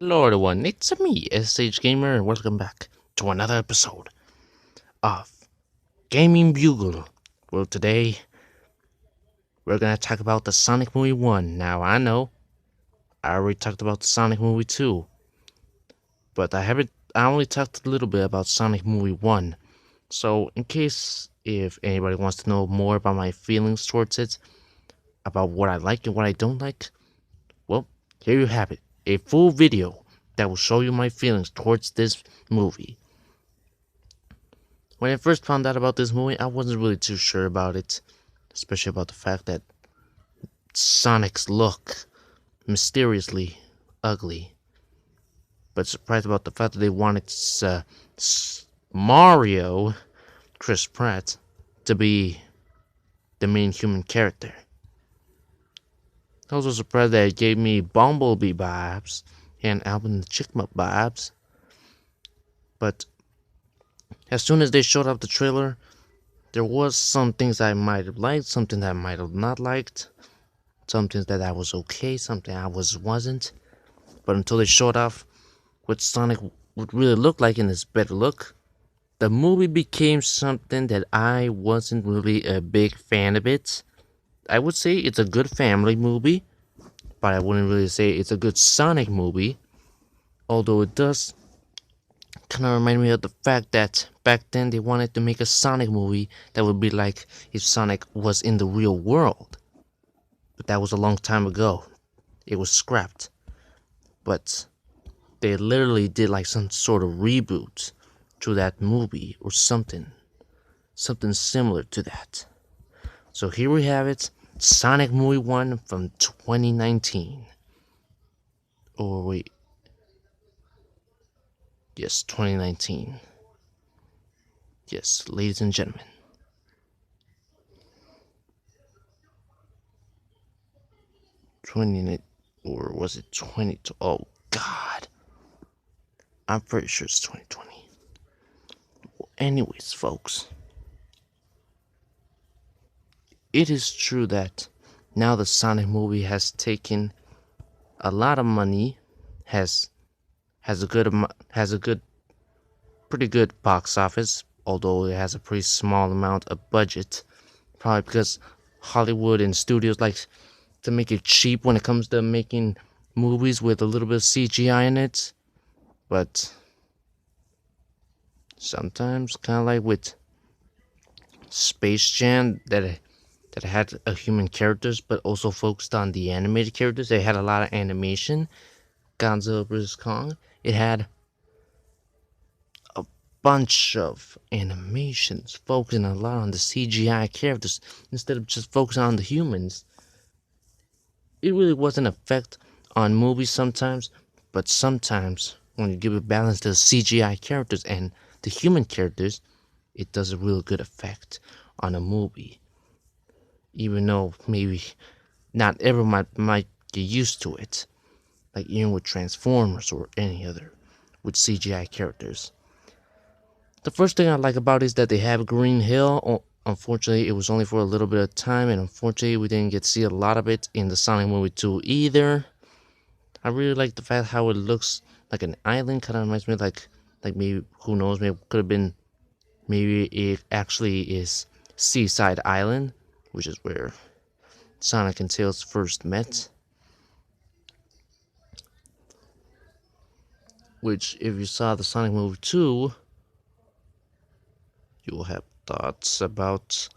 Hello everyone, it's me, SH Gamer, and welcome back to another episode of Gaming Bugle. Well, today we're gonna talk about the Sonic Movie 1. Now, I know I already talked about the Sonic Movie 2, but I only talked a little bit about Sonic Movie 1. So, in case if anybody wants to know more about my feelings towards it, about what I like and what I don't like, well, here you have it. A full video that will show you my feelings towards this movie. When I first found out about this movie, I wasn't really too sure about it, especially about the fact that Sonic's look mysteriously ugly. But surprised about the fact that they wanted Mario, Chris Pratt, to be the main human character. I was also surprised that it gave me Bumblebee vibes and Alvin the Chipmunk vibes. But as soon as they showed up the trailer, there was some things I might have liked, something that I might have not liked. Something that I was okay, something I wasn't. But until they showed off what Sonic would really look like in his better look, the movie became something that I wasn't really a big fan of it. I would say it's a good family movie, but I wouldn't really say it's a good Sonic movie. Although it does kind of remind me of the fact that back then they wanted to make a Sonic movie that would be like if Sonic was in the real world. But that was a long time ago. It was scrapped. But they literally did like some sort of reboot to that movie or something similar to that. So here we have it, Sonic Movie 1 from 2019. Or wait, yes, 2019. Yes, ladies and gentlemen. 29, or was it 20? Oh god. I'm pretty sure it's 2020. Well, anyways, folks, it is true that now the Sonic movie has taken a lot of money, has has a good pretty good box office, although it has a pretty small amount of budget. Probably because Hollywood and studios like to make it cheap when it comes to making movies with a little bit of CGI in it. But sometimes, kind of like with Space Jam, that had a human characters, but also focused on the animated characters. They had a lot of animation. Godzilla vs Kong. It had a bunch of animations focusing a lot on the CGI characters instead of just focusing on the humans. It really was an effect on movies sometimes, but sometimes when you give a balance to the CGI characters and the human characters, it does a real good effect on a movie. Even though maybe not everyone might get used to it, like even with Transformers or any other with CGI characters. The first thing I like about it is that they have Green Hill. Unfortunately, it was only for a little bit of time, and unfortunately, we didn't get to see a lot of it in the Sonic movie 2 either. I really like the fact how it looks like an island. Kind of reminds me of like maybe who knows, maybe could have been maybe it actually is Seaside Island, which is where Sonic and Tails first met. Which, if you saw the Sonic movie 2, you will have thoughts about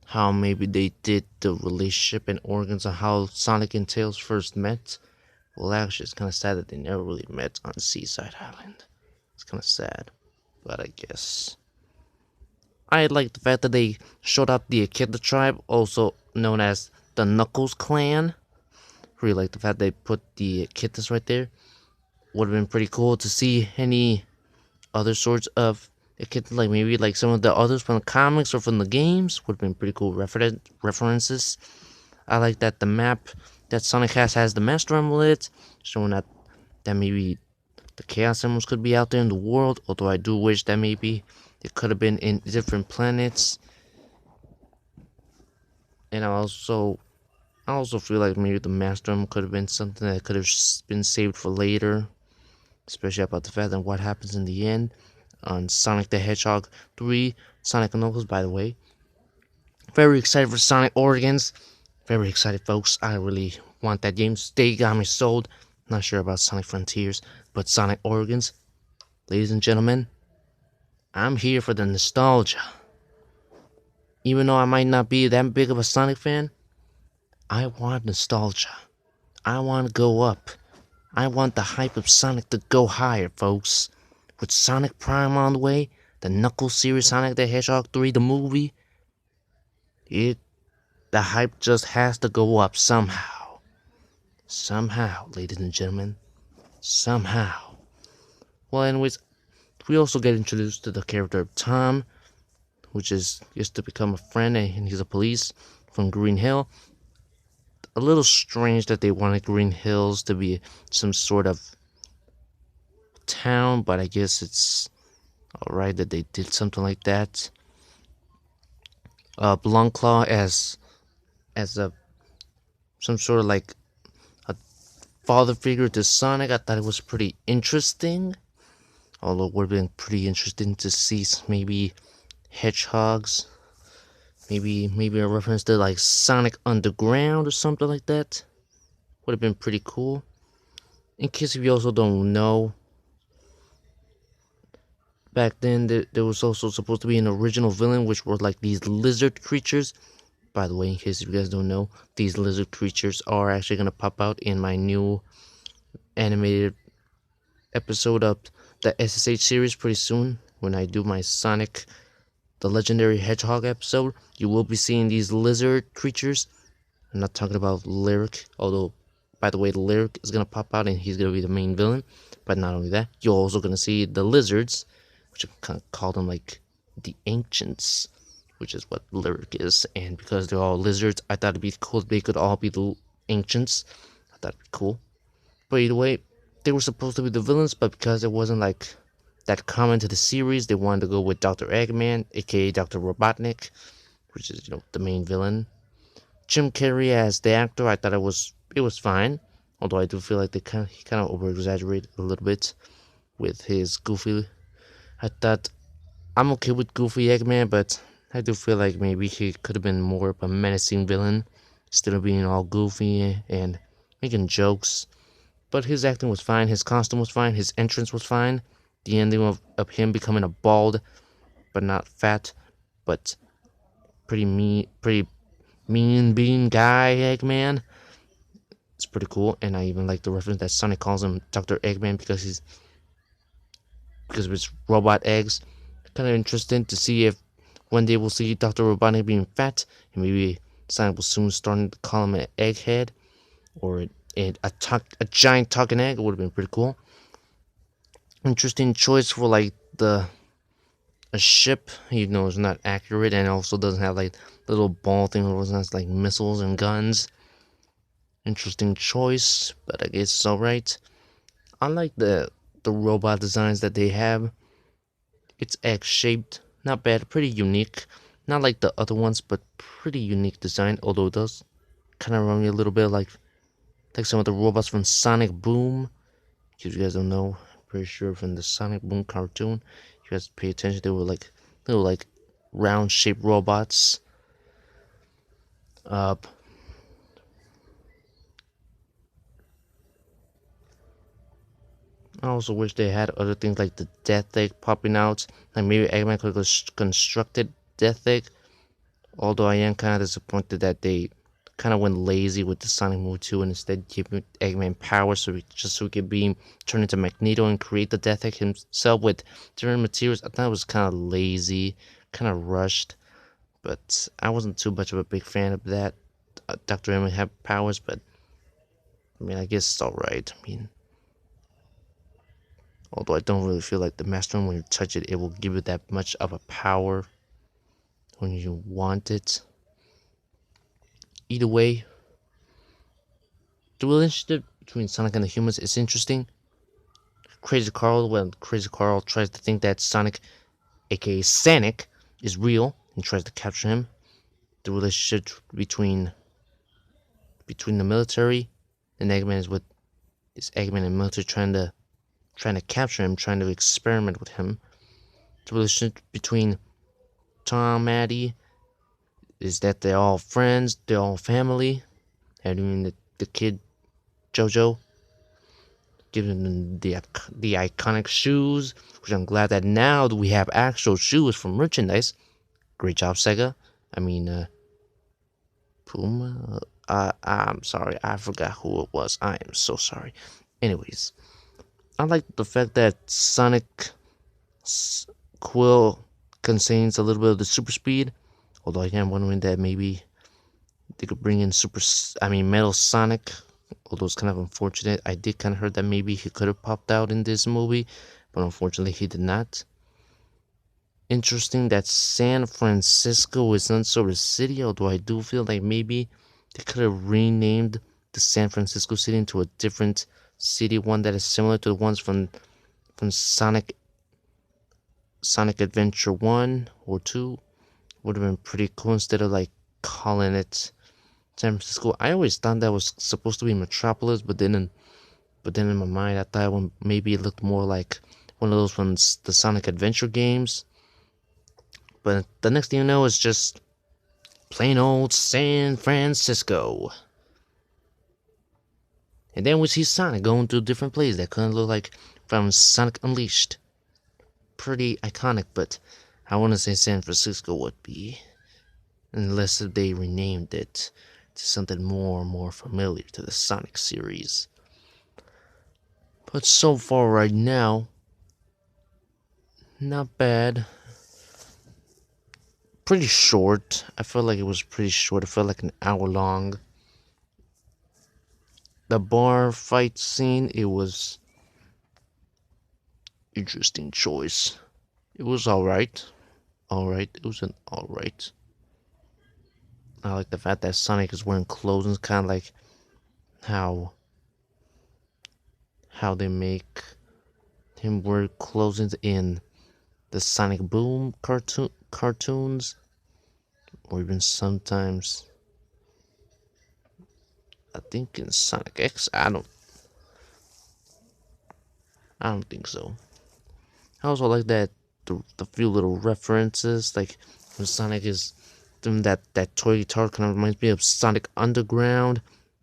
how maybe they did the relationship and organs of how Sonic and Tails first met. Well, actually, it's kind of sad that they never really met on Seaside Island. It's kind of sad, but I guess. I like the fact that they showed up the Echidna tribe, also known as the Knuckles clan. Really like the fact they put the Echidnas right there. Would have been pretty cool to see any other sorts of Echidnas, like maybe like some of the others from the comics or from the games. Would have been pretty cool references. I like that the map that Sonic has the Master Emerald, showing that maybe the Chaos Emeralds could be out there in the world. Although I do wish that maybe it could have been in different planets. And I also feel like maybe the Master Emerald could have been something that could have been saved for later. especially about the fact that what happens in the end on Sonic the Hedgehog 3, Sonic and Knuckles, by the way. Very excited for Sonic Origins. Very excited, folks. I really want that game. They got me sold. Not sure about Sonic Frontiers, but Sonic Origins. Ladies and gentlemen, I'm here for the nostalgia. Even though I might not be that big of a Sonic fan, I want nostalgia. I want to go up. I want the hype of Sonic to go higher, folks. With Sonic Prime on the way, the Knuckles series, Sonic the Hedgehog 3, the movie, it the hype just has to go up somehow. Somehow, ladies and gentlemen. Somehow. Well, anyways, we also get introduced to the character of Tom, which is to become a friend, and he's a police from Green Hill. A little strange that they wanted Green Hills to be some sort of town, but I guess it's alright that they did something like that. Blanc as a some sort of like a father figure to Sonic. I thought it was pretty interesting. Although it would have been pretty interesting to see maybe hedgehogs, maybe a reference to like Sonic Underground or something like that. Would have been pretty cool. In case if you also don't know, back then there was also supposed to be an original villain, which were like these lizard creatures. By the way, in case if you guys don't know, these lizard creatures are actually gonna pop out in my new animated episode of the SSH series pretty soon. When I do my Sonic the Legendary Hedgehog episode, you will be seeing these lizard creatures. I'm not talking about Lyric, although, by the way, the Lyric is gonna pop out and he's gonna be the main villain. But not only that, you're also gonna see the lizards, which I kind of call them like the Ancients, which is what Lyric is. And because they're all lizards, I thought it'd be cool if they could all be the Ancients. I thought it'd be cool. But either way, they were supposed to be the villains, but because it wasn't like that common to the series, they wanted to go with Dr. Eggman, aka Dr. Robotnik, which is the main villain. Jim Carrey as the actor, I thought it was fine, although I do feel like he kind of over exaggerated a little bit with his goofy. I thought I'm okay with Goofy Eggman, but I do feel like maybe he could have been more of a menacing villain, instead of being all goofy and making jokes. But his acting was fine, his costume was fine, his entrance was fine. The ending of him becoming a bald, but not fat, but pretty mean bean guy Eggman. It's pretty cool, and I even like the reference that Sonic calls him Dr. Eggman because of his robot eggs. Kind of interesting to see if one day we'll see Dr. Robotnik being fat, and maybe Sonic will soon start to call him an egghead or a giant talking egg. It would have been pretty cool. Interesting choice for like a ship, even though it's not accurate, and also doesn't have like little ball thing, or has like missiles and guns. Interesting choice, but I guess it's alright. I like the robot designs that they have. It's egg shaped, not bad, pretty unique. Not like the other ones, but pretty unique design. Although it does kind of remind me a little bit like some of the robots from Sonic Boom. If you guys don't know, I'm pretty sure from the Sonic Boom cartoon, you guys pay attention. They were like little like round shaped robots. I also wish they had other things like the Death Egg popping out. Like maybe Eggman could have constructed Death Egg. Although I am kind of disappointed that they kind of went lazy with the Sonic Move 2 and instead gave Eggman power so he could be turned into Magneto and create the Death Egg himself with different materials. I thought it was kind of lazy, kind of rushed, but I wasn't too much of a big fan of that. Dr. Eggman had powers, but I mean, I guess it's alright. I mean, although I don't really feel like the Master One, when you touch it, it will give you that much of a power when you want it. Either way, the relationship between Sonic and the humans is interesting. Crazy Carl tries to think that Sonic, aka Sonic, is real and tries to capture him. The relationship between the military and Eggman is Eggman and military trying to trying to capture him, trying to experiment with him. The relationship between Tom, Maddie, is that they're all friends, they're all family. And even the kid Jojo, giving them the iconic shoes, which I'm glad that now we have actual shoes for merchandise. Great job, Sega. I mean, Puma. I'm sorry, I forgot who it was. I am so sorry. Anyways, I like the fact that Sonic Quill contains a little bit of the super speed. Although I am wondering that maybe they could bring in Metal Sonic. Although it's kind of unfortunate. I did kind of heard that maybe he could have popped out in this movie, but unfortunately he did not. Interesting that San Francisco is not sort of city, although I do feel like maybe they could have renamed the San Francisco city into a different city, one that is similar to the ones from Sonic Adventure 1 or 2. Would have been pretty cool instead of like calling it San Francisco. I always thought that was supposed to be Metropolis, but then in my mind I thought maybe it looked more like one of those from the Sonic Adventure games. But the next thing you know, it's just plain old San Francisco. And then we see Sonic going to different places that kind of look like from Sonic Unleashed. Pretty iconic, but I want to say San Francisco would be, unless they renamed it to something more familiar to the Sonic series. But so far right now, not bad. Pretty short. I felt like it was pretty short. It felt like an hour long. The bar fight scene, it was interesting choice. It was alright. Alright. It was an alright. I like the fact that Sonic is wearing clothes, and it's kind of like how they make him wear clothes in the Sonic Boom cartoons, or even sometimes I think in Sonic X. I don't think so. I also like that the few little references, like when Sonic is doing that toy guitar, kind of reminds me of Sonic Underground.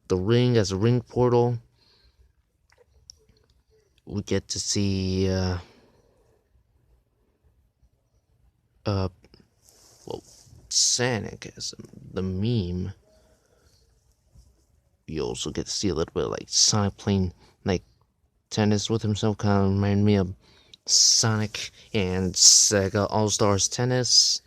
The ring as a ring portal. We get to see well, Sonic as the meme. You also get to see a little bit of like Sonic playing like tennis with himself. Kind of remind me of Sonic and Sega All Stars Tennis.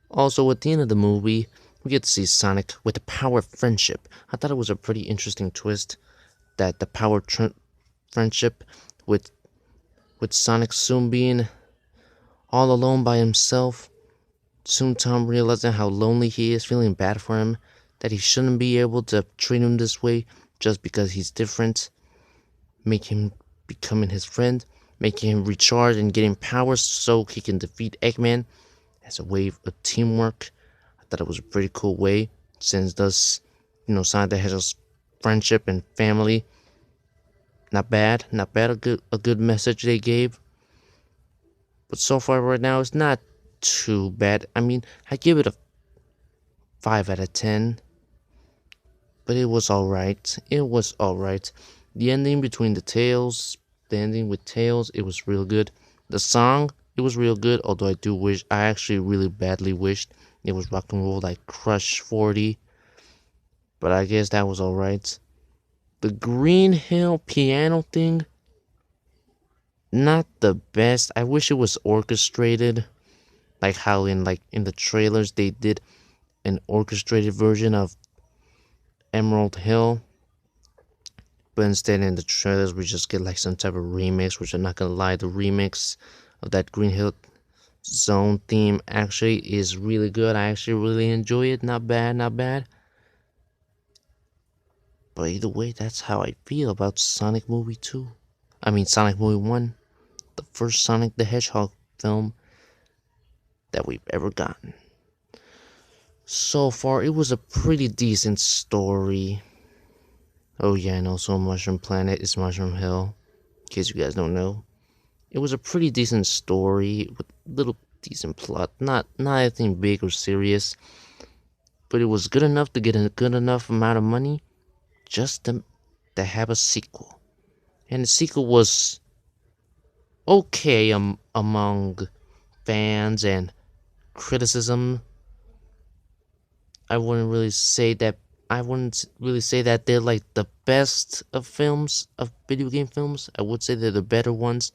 Also, at the end of the movie, we get to see Sonic with the power of friendship. I thought it was a pretty interesting twist that the power friendship with Sonic soon being all alone by himself. Soon Tom realizing how lonely he is, feeling bad for him, that he shouldn't be able to treat him this way just because he's different, make him becoming his friend, making him recharge and getting powers so he can defeat Eggman as a way of teamwork. I thought it was a pretty cool way, since thus, Sonic the Hedgehog's friendship and family. Not bad, a good message they gave. But so far right now, it's not too bad. I mean, I give it a 5 out of 10. But it was alright. It was alright. The ending between the ending with Tails, it was real good. The song, it was real good, although I actually really badly wished it was rock and roll like Crush 40. But I guess that was alright. The Green Hill piano thing, not the best. I wish it was orchestrated, like how in the trailers they did an orchestrated version of Emerald Hill. But instead in the trailers we just get like some type of remix, which I'm not gonna lie, the remix of that Green Hill Zone theme actually is really good. I actually really enjoy it. Not bad, not bad. But either way, that's how I feel about Sonic Movie 2. I mean Sonic Movie 1. The first Sonic the Hedgehog film that we've ever gotten. So far, it was a pretty decent story. Oh yeah, and also Mushroom Planet is Mushroom Hill, in case you guys don't know. It was a pretty decent story with little decent plot. Not anything big or serious, but it was good enough to get a good enough amount of money just to have a sequel. And the sequel was okay among fans and criticism. I wouldn't really say that. I wouldn't really say that they're like the best of films, of video game films. I would say they're the better ones,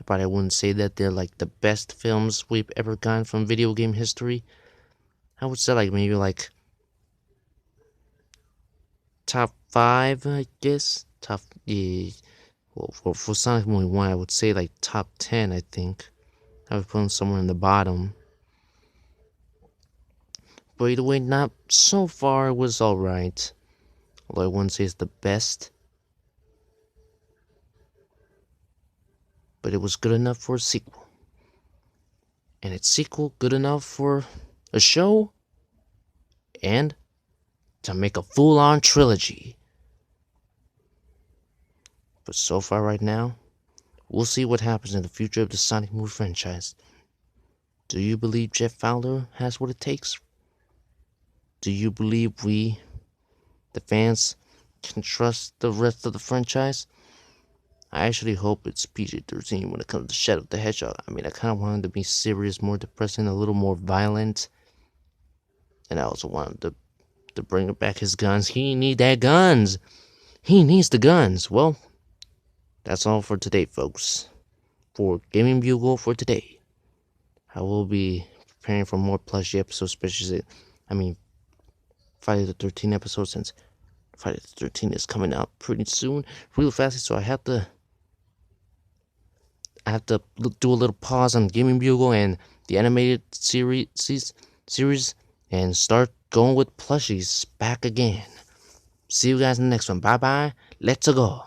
but I wouldn't say that they're like the best films we've ever gotten from video game history. I would say like maybe like top five, I guess. Top, yeah. Well, for Sonic Movie 1, I would say like top 10, I think. I would put them somewhere in the bottom. But either way, not so far, it was alright. Although I wouldn't say it's the best. But it was good enough for a sequel. And its sequel good enough for a show and to make a full-on trilogy. But so far right now, we'll see what happens in the future of the Sonic movie franchise. Do you believe Jeff Fowler has what it takes? Do you believe we, the fans, can trust the rest of the franchise? I actually hope it's PG-13 when it comes to Shadow the Hedgehog. I mean, I kind of want him to be serious, more depressing, a little more violent. And I also want him to bring back his guns. He need that guns. He needs the guns. Well, that's all for today, folks. For Gaming Bugle for today. I will be preparing for more plushie episodes, especially, Friday the 13th episode, since Friday the 13th is coming out pretty soon, real fast. So I have to do a little pause on Gaming Bugle and the animated series and start going with plushies back again. See you guys in the next one. Bye bye. Let's go.